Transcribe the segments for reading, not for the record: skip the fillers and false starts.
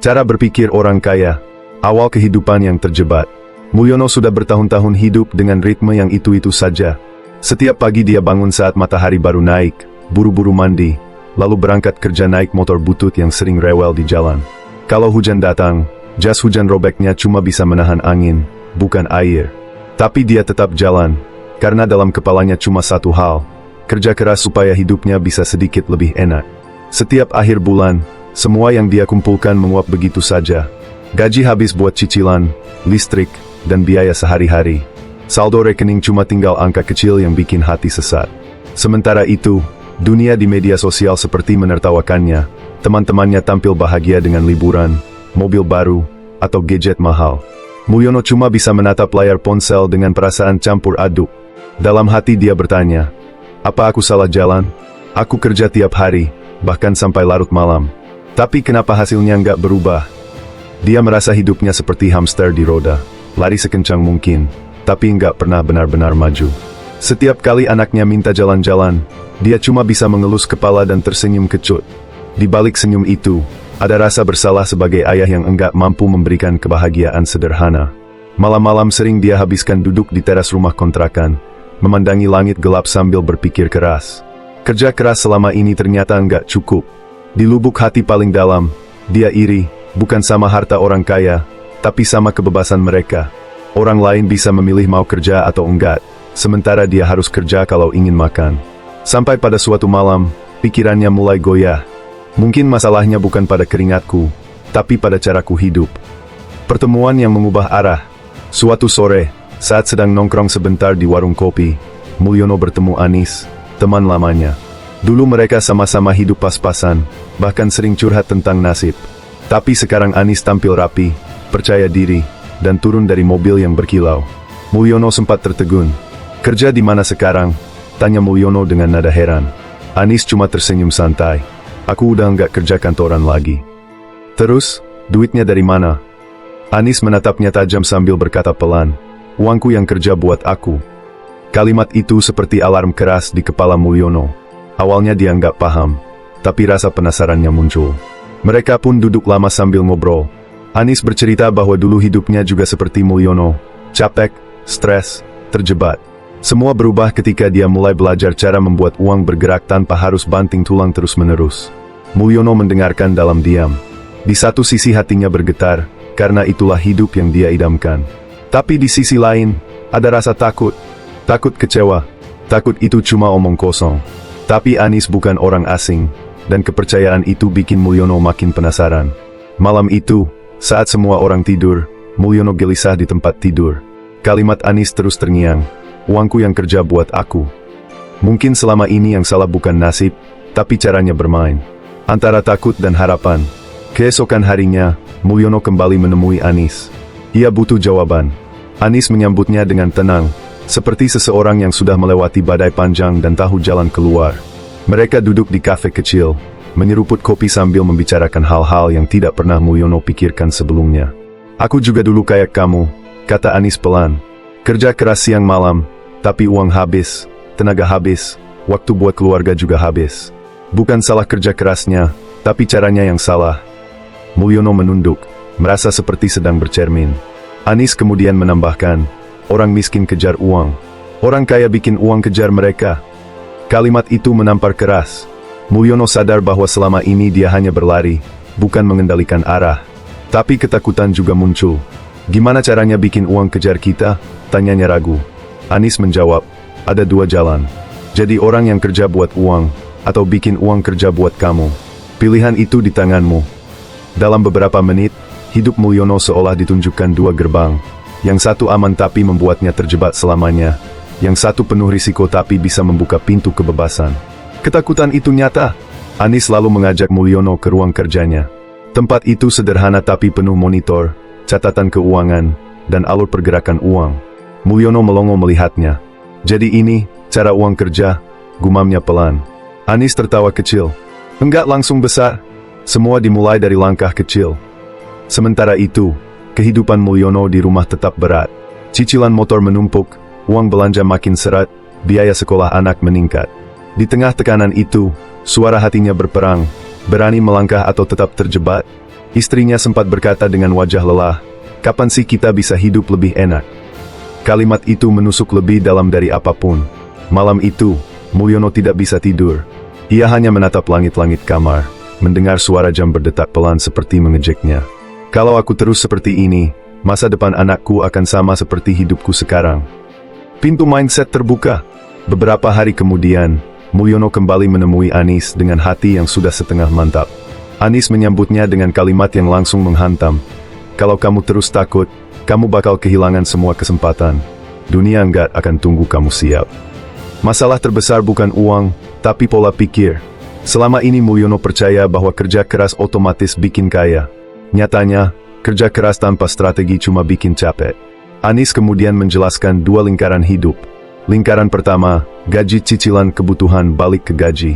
Cara berpikir orang kaya. Awal kehidupan yang terjebak. Mulyono sudah bertahun-tahun hidup dengan ritme yang itu-itu saja. Setiap pagi dia bangun saat matahari baru naik, buru-buru mandi, lalu berangkat kerja naik motor butut yang sering rewel di jalan. Kalau hujan datang, jas hujan robeknya cuma bisa menahan angin, bukan air. Tapi dia tetap jalan, karena dalam kepalanya cuma satu hal, kerja keras supaya hidupnya bisa sedikit lebih enak. Setiap akhir bulan, semua yang dia kumpulkan menguap begitu saja. Gaji habis buat cicilan, listrik, dan biaya sehari-hari. Saldo rekening cuma tinggal angka kecil yang bikin hati sesat. Sementara itu, dunia di media sosial seperti menertawakannya. Teman-temannya tampil bahagia dengan liburan, mobil baru, atau gadget mahal. Mulyono cuma bisa menatap layar ponsel dengan perasaan campur aduk. Dalam hati dia bertanya, apa aku salah jalan? Aku kerja tiap hari, bahkan sampai larut malam. Tapi kenapa hasilnya nggak berubah? Dia merasa hidupnya seperti hamster di roda, lari sekencang mungkin, tapi nggak pernah benar-benar maju. Setiap kali anaknya minta jalan-jalan, dia cuma bisa mengelus kepala dan tersenyum kecut. Di balik senyum itu, ada rasa bersalah sebagai ayah yang enggak mampu memberikan kebahagiaan sederhana. Malam-malam sering dia habiskan duduk di teras rumah kontrakan, memandangi langit gelap sambil berpikir keras. Kerja keras selama ini ternyata enggak cukup. Di lubuk hati paling dalam, dia iri, bukan sama harta orang kaya, tapi sama kebebasan mereka. Orang lain bisa memilih mau kerja atau enggak, sementara dia harus kerja kalau ingin makan. Sampai pada suatu malam, pikirannya mulai goyah. Mungkin masalahnya bukan pada keringatku, tapi pada caraku hidup. Pertemuan yang mengubah arah. Suatu sore, saat sedang nongkrong sebentar di warung kopi, Mulyono bertemu Anis, teman lamanya. Dulu mereka sama-sama hidup pas-pasan, bahkan sering curhat tentang nasib. Tapi sekarang Anis tampil rapi, percaya diri, dan turun dari mobil yang berkilau. Mulyono sempat tertegun. Kerja di mana sekarang? Tanya Mulyono dengan nada heran. Anis cuma tersenyum santai. Aku udah nggak kerja kantoran lagi. Terus, duitnya dari mana? Anis menatapnya tajam sambil berkata pelan, uangku yang kerja buat aku. Kalimat itu seperti alarm keras di kepala Mulyono. Awalnya dia nggak paham, tapi rasa penasarannya muncul. Mereka pun duduk lama sambil ngobrol. Anis bercerita bahwa dulu hidupnya juga seperti Mulyono, capek, stres, terjebak. Semua berubah ketika dia mulai belajar cara membuat uang bergerak tanpa harus banting tulang terus-menerus. Mulyono mendengarkan dalam diam. Di satu sisi hatinya bergetar, karena itulah hidup yang dia idamkan. Tapi di sisi lain, ada rasa takut. Takut kecewa. Takut itu cuma omong kosong. Tapi Anis bukan orang asing, dan kepercayaan itu bikin Mulyono makin penasaran. Malam itu, saat semua orang tidur, Mulyono gelisah di tempat tidur. Kalimat Anis terus terngiang, uangku yang kerja buat aku. Mungkin selama ini yang salah bukan nasib, tapi caranya bermain. Antara takut dan harapan. Keesokan harinya, Mulyono kembali menemui Anis. Ia butuh jawaban. Anis menyambutnya dengan tenang, seperti seseorang yang sudah melewati badai panjang dan tahu jalan keluar. Mereka duduk di kafe kecil, menyeruput kopi sambil membicarakan hal-hal yang tidak pernah Mulyono pikirkan sebelumnya. Aku juga dulu kayak kamu, kata Anis pelan. Kerja keras siang malam, tapi uang habis, tenaga habis, waktu buat keluarga juga habis. Bukan salah kerja kerasnya, tapi caranya yang salah. Mulyono menunduk, merasa seperti sedang bercermin. Anis kemudian menambahkan, orang miskin kejar uang, orang kaya bikin uang kejar mereka. Kalimat itu menampar keras. Mulyono sadar bahwa selama ini dia hanya berlari, bukan mengendalikan arah. Tapi ketakutan juga muncul. Gimana caranya bikin uang kejar kita? Tanyanya ragu. Anis menjawab, ada dua jalan. Jadi orang yang kerja buat uang, atau bikin uang kerja buat kamu. Pilihan itu di tanganmu. Dalam beberapa menit, hidup Mulyono seolah ditunjukkan dua gerbang. Yang satu aman tapi membuatnya terjebak selamanya. Yang satu penuh risiko tapi bisa membuka pintu kebebasan. Ketakutan itu nyata. Anis lalu mengajak Mulyono ke ruang kerjanya. Tempat itu sederhana tapi penuh monitor, catatan keuangan, dan alur pergerakan uang. Mulyono melongo melihatnya. Jadi ini, cara uang kerja, gumamnya pelan. Anis tertawa kecil. Enggak langsung besar. Semua dimulai dari langkah kecil. Sementara itu, kehidupan Mulyono di rumah tetap berat. Cicilan motor menumpuk, uang belanja makin seret, biaya sekolah anak meningkat. Di tengah tekanan itu, suara hatinya berperang, berani melangkah atau tetap terjebak. Istrinya sempat berkata dengan wajah lelah, "Kapan sih kita bisa hidup lebih enak?" Kalimat itu menusuk lebih dalam dari apapun. Malam itu, Mulyono tidak bisa tidur. Ia hanya menatap langit-langit kamar, mendengar suara jam berdetak pelan seperti mengejeknya. "Kalau aku terus seperti ini, masa depan anakku akan sama seperti hidupku sekarang." Pintu mindset terbuka. Beberapa hari kemudian, Mulyono kembali menemui Anis dengan hati yang sudah setengah mantap. Anis menyambutnya dengan kalimat yang langsung menghantam. "Kalau kamu terus takut, kamu bakal kehilangan semua kesempatan. Dunia nggak akan tunggu kamu siap." Masalah terbesar bukan uang, tapi pola pikir. Selama ini Mulyono percaya bahwa kerja keras otomatis bikin kaya. Nyatanya, kerja keras tanpa strategi cuma bikin capek. Anis kemudian menjelaskan dua lingkaran hidup. Lingkaran pertama, gaji cicilan kebutuhan balik ke gaji.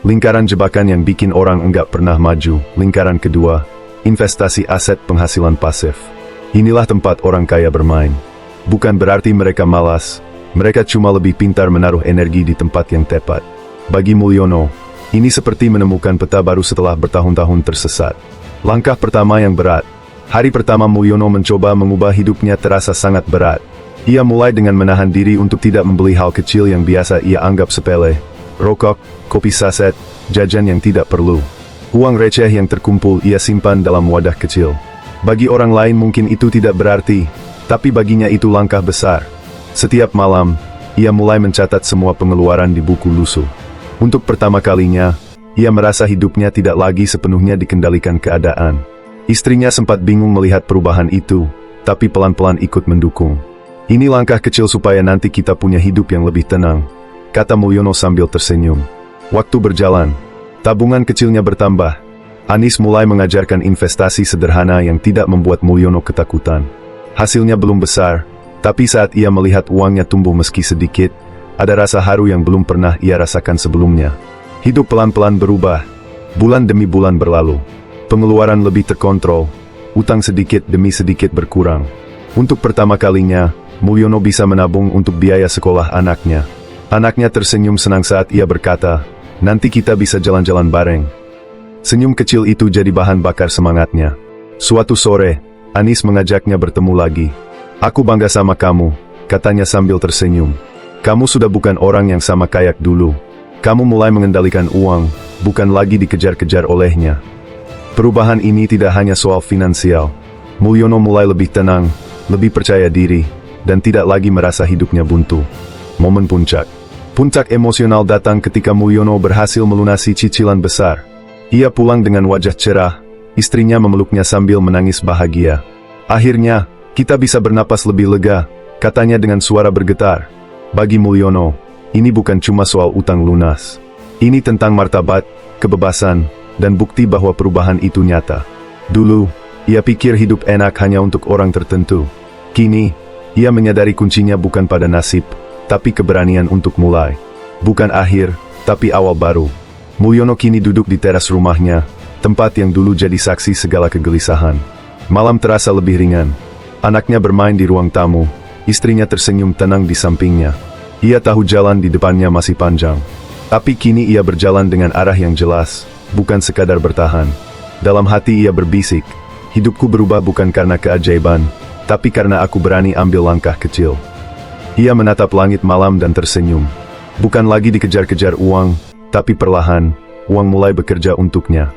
Lingkaran jebakan yang bikin orang enggak pernah maju. Lingkaran kedua, investasi aset penghasilan pasif. Inilah tempat orang kaya bermain. Bukan berarti mereka malas, mereka cuma lebih pintar menaruh energi di tempat yang tepat. Bagi Mulyono, ini seperti menemukan peta baru setelah bertahun-tahun tersesat. Langkah pertama yang berat. Hari pertama Mulyono mencoba mengubah hidupnya terasa sangat berat. Ia mulai dengan menahan diri untuk tidak membeli hal kecil yang biasa ia anggap sepele. Rokok, kopi saset, jajan yang tidak perlu. Uang receh yang terkumpul ia simpan dalam wadah kecil. Bagi orang lain mungkin itu tidak berarti, tapi baginya itu langkah besar. Setiap malam, ia mulai mencatat semua pengeluaran di buku lusuh. Untuk pertama kalinya, ia merasa hidupnya tidak lagi sepenuhnya dikendalikan keadaan. Istrinya sempat bingung melihat perubahan itu, tapi pelan-pelan ikut mendukung. "Ini langkah kecil supaya nanti kita punya hidup yang lebih tenang," kata Mulyono sambil tersenyum. Waktu berjalan, tabungan kecilnya bertambah. Anis mulai mengajarkan investasi sederhana yang tidak membuat Mulyono ketakutan. Hasilnya belum besar, tapi saat ia melihat uangnya tumbuh meski sedikit, ada rasa haru yang belum pernah ia rasakan sebelumnya. Hidup pelan-pelan berubah. Bulan demi bulan berlalu. Pengeluaran lebih terkontrol. Utang sedikit demi sedikit berkurang. Untuk pertama kalinya, Mulyono bisa menabung untuk biaya sekolah anaknya. Anaknya tersenyum senang saat ia berkata, "Nanti kita bisa jalan-jalan bareng." Senyum kecil itu jadi bahan bakar semangatnya. Suatu sore, Anis mengajaknya bertemu lagi. "Aku bangga sama kamu," katanya sambil tersenyum. "Kamu sudah bukan orang yang sama kayak dulu. Kamu mulai mengendalikan uang, bukan lagi dikejar-kejar olehnya." Perubahan ini tidak hanya soal finansial. Mulyono mulai lebih tenang, lebih percaya diri, dan tidak lagi merasa hidupnya buntu. Momen puncak. Puncak emosional datang ketika Mulyono berhasil melunasi cicilan besar. Ia pulang dengan wajah cerah, istrinya memeluknya sambil menangis bahagia. "Akhirnya, kita bisa bernapas lebih lega," katanya dengan suara bergetar. Bagi Mulyono, ini bukan cuma soal utang lunas. Ini tentang martabat, kebebasan, dan bukti bahwa perubahan itu nyata. Dulu, ia pikir hidup enak hanya untuk orang tertentu. Kini, ia menyadari kuncinya bukan pada nasib, tapi keberanian untuk mulai. Bukan akhir, tapi awal baru. Mulyono kini duduk di teras rumahnya, tempat yang dulu jadi saksi segala kegelisahan. Malam terasa lebih ringan. Anaknya bermain di ruang tamu, istrinya tersenyum tenang di sampingnya. Ia tahu jalan di depannya masih panjang. Tapi kini ia berjalan dengan arah yang jelas, bukan sekadar bertahan. Dalam hati ia berbisik, "Hidupku berubah bukan karena keajaiban, tapi karena aku berani ambil langkah kecil." Ia menatap langit malam dan tersenyum. Bukan lagi dikejar-kejar uang, tapi perlahan, uang mulai bekerja untuknya.